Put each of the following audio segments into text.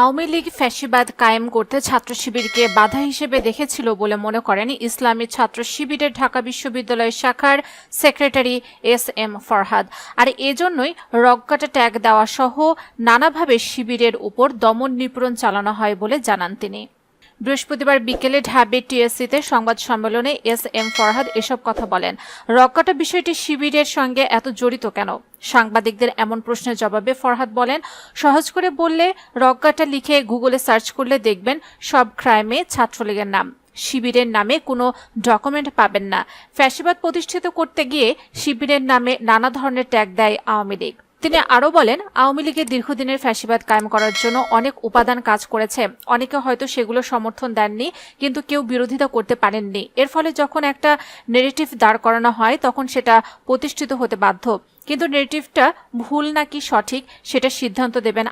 আওয়ামী লীগ ফ্যাসিবাদ কায়েম করতে ছাত্র শিবিরকে বাধা হিসেবে দেখেছিল বলে মনে করেন ইসলামী ছাত্র শিবিরের ঢাকা বিশ্ববিদ্যালয় শাখার সেক্রেটারি এস.এম. ফরহাদ। আর এজন্যই রগকাটা ট্যাগ দেওয়া সহ নানাভাবে শিবিরের উপর দমন নিপীড়ন চালানো হয় বলে জানান তিনি। বৃহস্পতিবার বিকেলে ঢাবি টিএসসিতে সংবাদ সম্মেলনে এস.এম. ফরহাদ এসব কথা বলেন। রগকাটা বিষয়টি শিবিরের সঙ্গে এত জড়িত কেন? সাংবাদিকদের এমন প্রশ্নের জবাবে ফরহাদ বলেন, সহজ করে বললে রগকাটা লিখে গুগলে সার্চ করলে দেখবেন সব ক্রাইমে ছাত্রলীগের নাম। শিবিরের নামে কোনো ডকুমেন্ট পাবেন না। ফ্যাসিবাদ প্রতিষ্ঠিত করতে গিয়ে শিবিরের নামে নানা ধরনের ট্যাগ দেয় আওয়ামী লীগ। তিনি আরও বলেন, আওয়ামী লীগের দীর্ঘদিনের ফ্যাসিবাদ কায়েম করার জন্য অনেক উপাদান কাজ করেছে। অনেকে হয়তো সেগুলো সমর্থন দেননি, কিন্তু কেউ বিরোধিতা করতে পারেননি। এর ফলে যখন একটা নেগেটিভ দাঁড় করানো হয় তখন সেটা প্রতিষ্ঠিত হতে বাধ্য। কিন্তু নেগেটিভটা ভুল নাকি সঠিক সেটা সিদ্ধান্ত দেবেন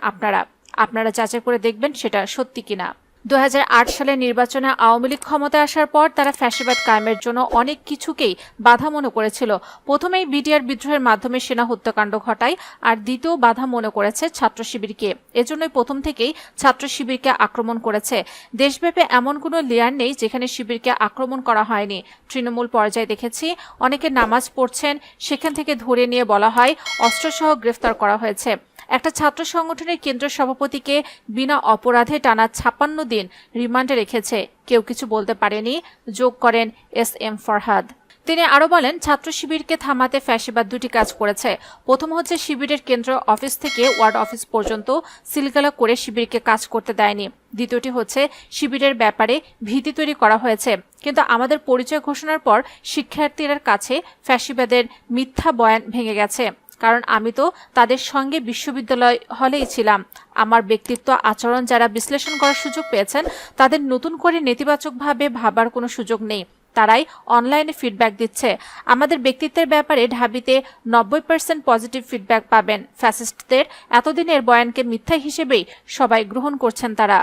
আপনারা যাচাই করে দেখবেন সেটা সত্যি কিনা। 2008 সালের নির্বাচনে আওয়ামী লীগ ক্ষমতায় আসার পর তারা ফ্যাসিবাদ কায়েমের জন্য অনেক কিছুকেই বাধা মনে করেছিল। প্রথমেই বিডিআর বিদ্রোহের মাধ্যমে সেনা হত্যাকাণ্ড ঘটায়, আর দ্বিতীয় বাধা মনে করেছে ছাত্র শিবিরকে। এজন্যই প্রথম থেকেই ছাত্র শিবিরকে আক্রমণ করেছে। দেশব্যাপী এমন কোনো লেয়ার নেই যেখানে শিবিরকে আক্রমণ করা হয়নি। তৃণমূল পর্যায়ে দেখেছি অনেকে নামাজ পড়ছেন, সেখান থেকে ধরে নিয়ে বলা হয় অস্ত্রসহ গ্রেফতার করা হয়েছে। একটা ছাত্র সংগঠনের কেন্দ্রীয় সভাপতিকে বিনা অপরাধে টানা 56 দিন রিমান্ডে রেখেছে, কেউ কিছু বলতে পারেনি, যোগ করেন এস.এম. ফরহাদ। তিনি আরও বলেন, ছাত্র শিবিরকে থামাতে ফ্যাসিবাদ দুটি কাজ করেছে। প্রথম হচ্ছে শিবিরের কেন্দ্র অফিস থেকে ওয়ার্ড অফিস পর্যন্ত সিলগালা করে শিবিরকে কাজ করতে দেয়নি। দ্বিতীয়টি হচ্ছে শিবিরের ব্যাপারে ভীতি তৈরি করা হয়েছে। কিন্তু আমাদের পরিচয় ঘোষণার পর শিক্ষার্থীদের কাছে ফ্যাসিবাদের মিথ্যা বয়ান ভেঙে গেছে। কারণ আমি তো তাদের সঙ্গে বিশ্ববিদ্যালয় হলেই ছিলাম। আমার ব্যক্তিত্ব আচরণ যারা বিশ্লেষণ করার সুযোগ পেয়েছেন তাদের নতুন করে নেতিবাচকভাবে ভাবার কোনো সুযোগ নেই। তারাই অনলাইনে ফিডব্যাক দিচ্ছে। আমাদের ব্যক্তিত্বের ব্যাপারে ঢাবিতে 90% পজিটিভ ফিডব্যাক পাবেন। ফ্যাসিস্টদের এতদিনের বয়ানকে মিথ্যা হিসেবেই সবাই গ্রহণ করছেন তারা।